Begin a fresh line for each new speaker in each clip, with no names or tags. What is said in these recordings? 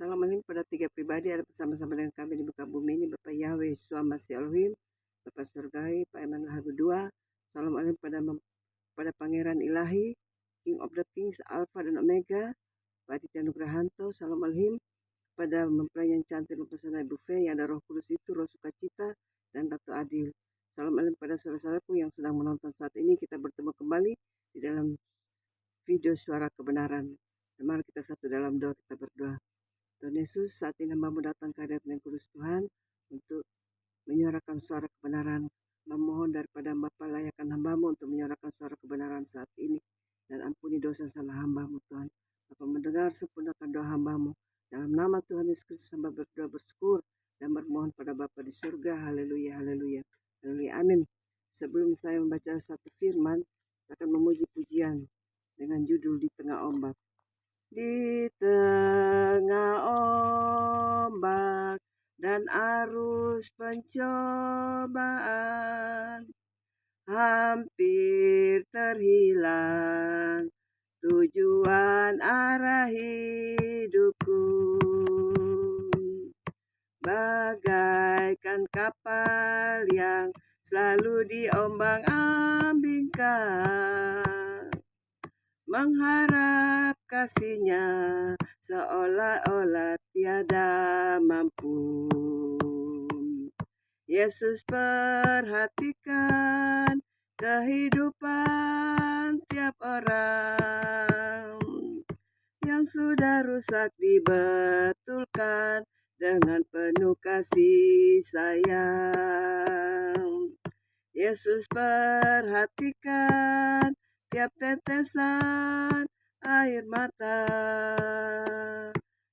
Salam alim pada tiga pribadi ada bersama-sama dengan kami di muka bumi ini, Bapak Yahweh, Yeshua Masih Elohim, Bapak Surgawi, Pak Eman Lahabu II. Salam alim pada Pangeran Ilahi, King of the Kings, Alpha dan Omega, Pak Aditya Nugrahanto. Salam alim pada mempelai yang cantik mempesona Ibu Fe, yang ada Roh Kudus itu, Roh Sukacita, dan Ratu Adil. Salam alim pada saudara-saudaraku yang sedang menonton saat ini. Kita bertemu kembali di dalam video Suara Kebenaran. Dan mari kita satu dalam doa, kita berdoa. Tuhan Yesus, saat ini hamba-Mu datang ke hadirat Yang Kudus Tuhan untuk menyuarakan suara kebenaran. Memohon daripada Bapa, layakkan hamba-Mu untuk menyuarakan suara kebenaran saat ini. Dan ampuni dosa salah hamba-Mu Tuhan. Bapa mendengar, sempurnakan doa hamba-Mu. Dalam nama Tuhan Yesus Kristus hamba berdoa bersyukur dan bermohon pada Bapa di surga. Haleluya, haleluya, haleluya, amin. Sebelum saya membaca satu firman, saya akan memuji pujian dengan judul Di Tengah Ombak. Di tengah ombak dan arus pencobaan, hampir terhilang tujuan arah hidupku. Bagaikan kapal yang selalu diombang-ambingkan, mengharap kasih-Nya seolah-olah tiada mampu. Yesus, perhatikan kehidupan tiap orang yang sudah rusak, dibetulkan dengan penuh kasih sayang. Yesus, perhatikan tiap tetesan air mata.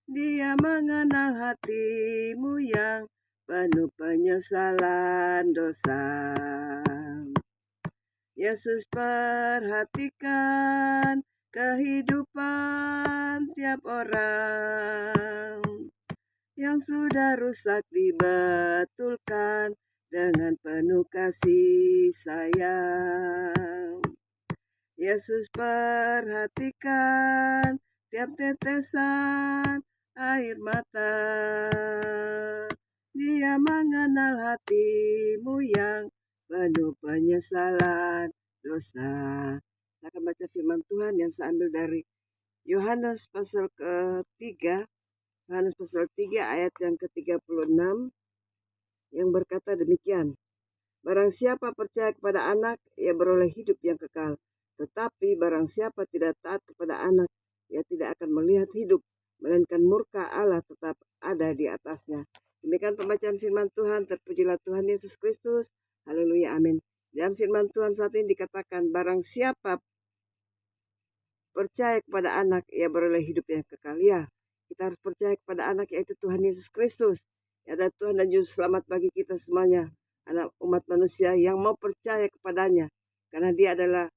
Dia mengenal hatimu yang penuh penyesalan dosa. Yesus, perhatikan kehidupan tiap orang yang sudah rusak, dibetulkan dengan penuh kasih sayang. Yesus, perhatikan tiap tetesan air mata. Dia mengenal hatimu yang penuh penyesalan dosa. Saya akan baca firman Tuhan yang saya ambil dari Yohanes pasal ketiga, Yohanes pasal 3 ayat yang ke-36 yang berkata demikian. Barang siapa percaya kepada anak, ia beroleh hidup yang kekal. Tetapi barang siapa tidak taat kepada anak, ia tidak akan melihat hidup, melainkan murka Allah tetap ada di atasnya. Demikian pembacaan firman Tuhan. Terpujilah Tuhan Yesus Kristus. Haleluya, amin. Dalam firman Tuhan saat ini dikatakan, barang siapa percaya kepada anak, ia beroleh hidup yang kekal. Ya, kita harus percaya kepada anak, yaitu Tuhan Yesus Kristus. Ya, ada Tuhan dan Juru Selamat bagi kita semuanya, anak umat manusia yang mau percaya kepadanya. Karena Dia adalah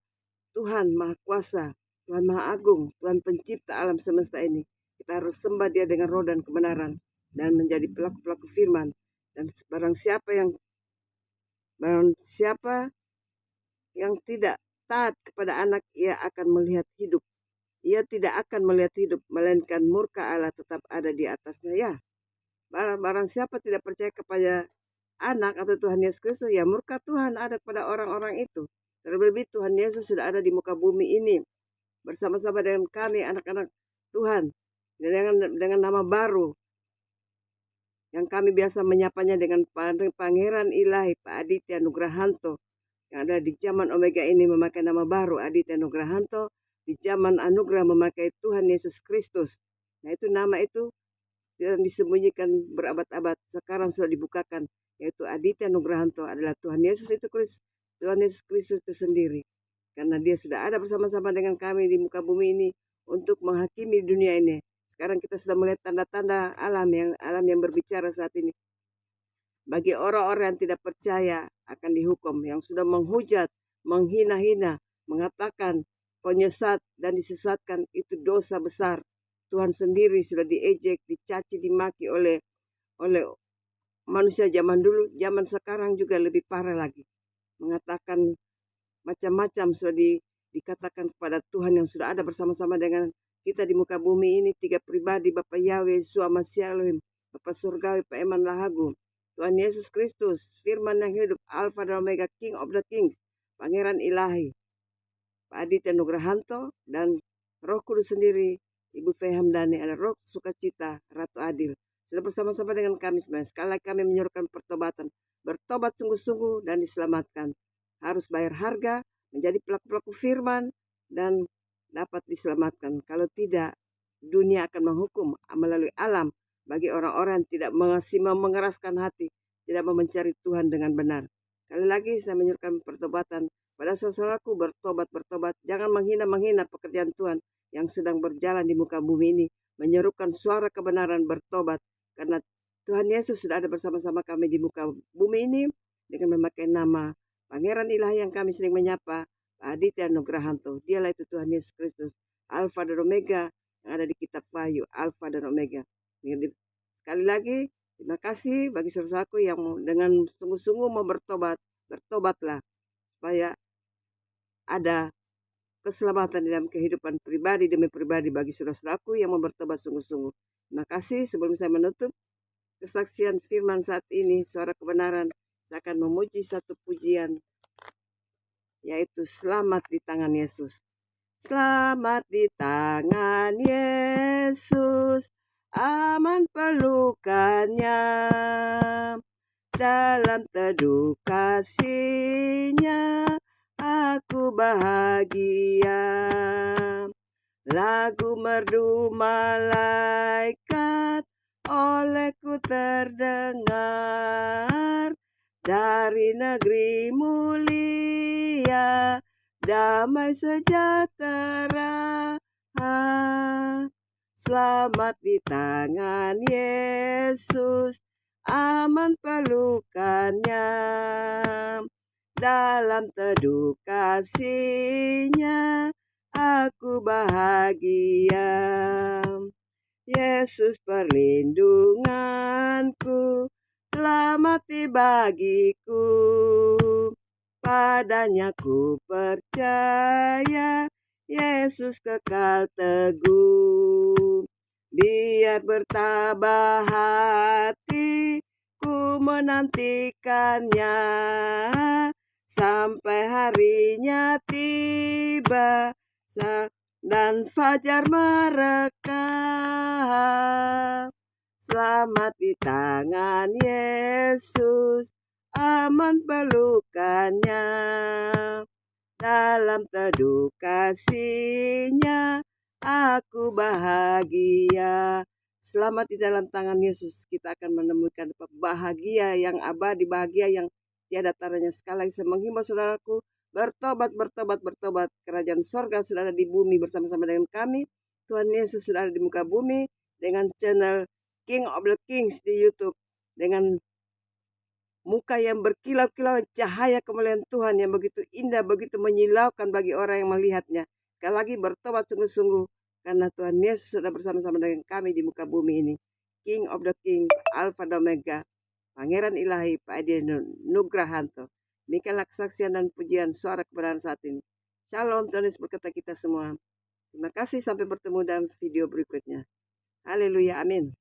Tuhan Maha Kuasa, Tuhan Maha Agung, Tuhan Pencipta alam semesta ini. Kita harus sembah Dia dengan roh dan kebenaran dan menjadi pelaku-pelaku firman. Dan barang siapa yang tidak taat kepada anak, ia akan melihat hidup. Ia tidak akan melihat hidup, melainkan murka Allah tetap ada di atasnya. Ya, barang siapa tidak percaya kepada anak atau Tuhan Yesus Kristus, ya murka Tuhan ada pada orang-orang itu. Terlebih Tuhan Yesus sudah ada di muka bumi ini bersama-sama dengan kami, anak-anak Tuhan, dengan nama baru yang kami biasa menyapanya dengan Pangeran Ilahi, Pak Aditya Nugrahanto, yang ada di zaman Omega ini memakai nama baru Aditya Nugrahanto, di zaman anugerah memakai Tuhan Yesus Kristus. Nah, itu nama itu yang disembunyikan berabad-abad, sekarang sudah dibukakan, yaitu Aditya Nugrahanto adalah Tuhan Yesus Kristus itu sendiri. Karena Dia sudah ada bersama-sama dengan kami di muka bumi ini untuk menghakimi dunia ini. Sekarang kita sudah melihat tanda-tanda alam yang berbicara saat ini. Bagi orang-orang yang tidak percaya akan dihukum, yang sudah menghujat, menghina-hina, mengatakan penyesat dan disesatkan, itu dosa besar. Tuhan sendiri sudah diejek, dicaci, dimaki oleh manusia zaman dulu. Zaman sekarang juga lebih parah lagi. Mengatakan macam-macam sudah dikatakan kepada Tuhan yang sudah ada bersama-sama dengan kita di muka bumi ini, 3 pribadi, Bapa Yahweh, Yeshua Mashiach Elohim, Bapa Surgawi, Pak Eman Lahagu, Tuhan Yesus Kristus, Firman yang hidup, Alfa dan Omega, King of the Kings, Pangeran Ilahi, Pak Aditya Nugrahanto, dan Roh Kudus sendiri, Ibu Fehamdani, ada Roh Sukacita, Ratu Adil, sudah bersama-sama dengan kami semua. Sekali lagi kami menyuruhkan pertobatan, bertobat sungguh-sungguh dan diselamatkan. Harus bayar harga, menjadi pelaku-pelaku firman, dan dapat diselamatkan. Kalau tidak, dunia akan menghukum melalui alam bagi orang-orang yang tidak masih mengeraskan hati, tidak mau mencari Tuhan dengan benar. Sekali lagi saya menyuruhkan pertobatan pada saudaraku, bertobat. Jangan menghina pekerjaan Tuhan yang sedang berjalan di muka bumi ini. Menyerukan suara kebenaran, bertobat. Karena Tuhan Yesus sudah ada bersama-sama kami di muka bumi ini dengan memakai nama Pangeran Ilahi yang kami sering menyapa, Pak Aditya Nugrahanto. Dialah itu Tuhan Yesus Kristus, Alfa dan Omega yang ada di kitab Wahyu, Alfa dan Omega. Sekali lagi, terima kasih bagi saudaraku yang dengan sungguh-sungguh mau bertobat. Bertobatlah supaya ada keselamatan dalam kehidupan pribadi demi pribadi bagi saudara-saudaraku yang mau bertobat sungguh-sungguh. Terima kasih. Sebelum saya menutup kesaksian firman saat ini, suara kebenaran, saya akan memuji satu pujian, yaitu selamat di tangan Yesus. Selamat di tangan Yesus, aman pelukannya, dalam teduh kasih-Nya aku bahagia. Lagu merdu malaikat olehku terdengar, dari negeri mulia damai sejahtera. Selamat di tangan Yesus, aman pelukannya, dalam teduh kasih-Nya aku bahagia. Yesus perlindunganku, telah mati bagiku, padanya ku percaya, Yesus kekal teguh. Biar bertabah hati, ku menantikannya, sampai harinya tiba dan fajar mereka. Selamat di tangan Yesus, aman pelukannya, dalam teduh kasih-Nya aku bahagia. Selamat di dalam tangan Yesus, kita akan menemukan bahagia yang abadi, bahagia yang tiada taranya. Sekali lagi saya menghimbau saudaraku, bertobat. Kerajaan sorga sudah ada di bumi bersama-sama dengan kami. Tuhan Yesus sudah ada di muka bumi dengan channel King of the Kings di YouTube, dengan muka yang berkilau-kilau, cahaya kemuliaan Tuhan yang begitu indah, begitu menyilaukan bagi orang yang melihatnya. Sekali lagi bertobat sungguh-sungguh, karena Tuhan Yesus sudah bersama-sama dengan kami di muka bumi ini. King of the Kings, Alfa dan Omega, Pangeran Ilahi, Pak Aditya Nugrahanto. Demikianlah kesaksian dan pujian suara kebenaran saat ini. Shalom, Tuhan Yesus berkata kita semua. Terima kasih, sampai bertemu dalam video berikutnya. Haleluya, amin.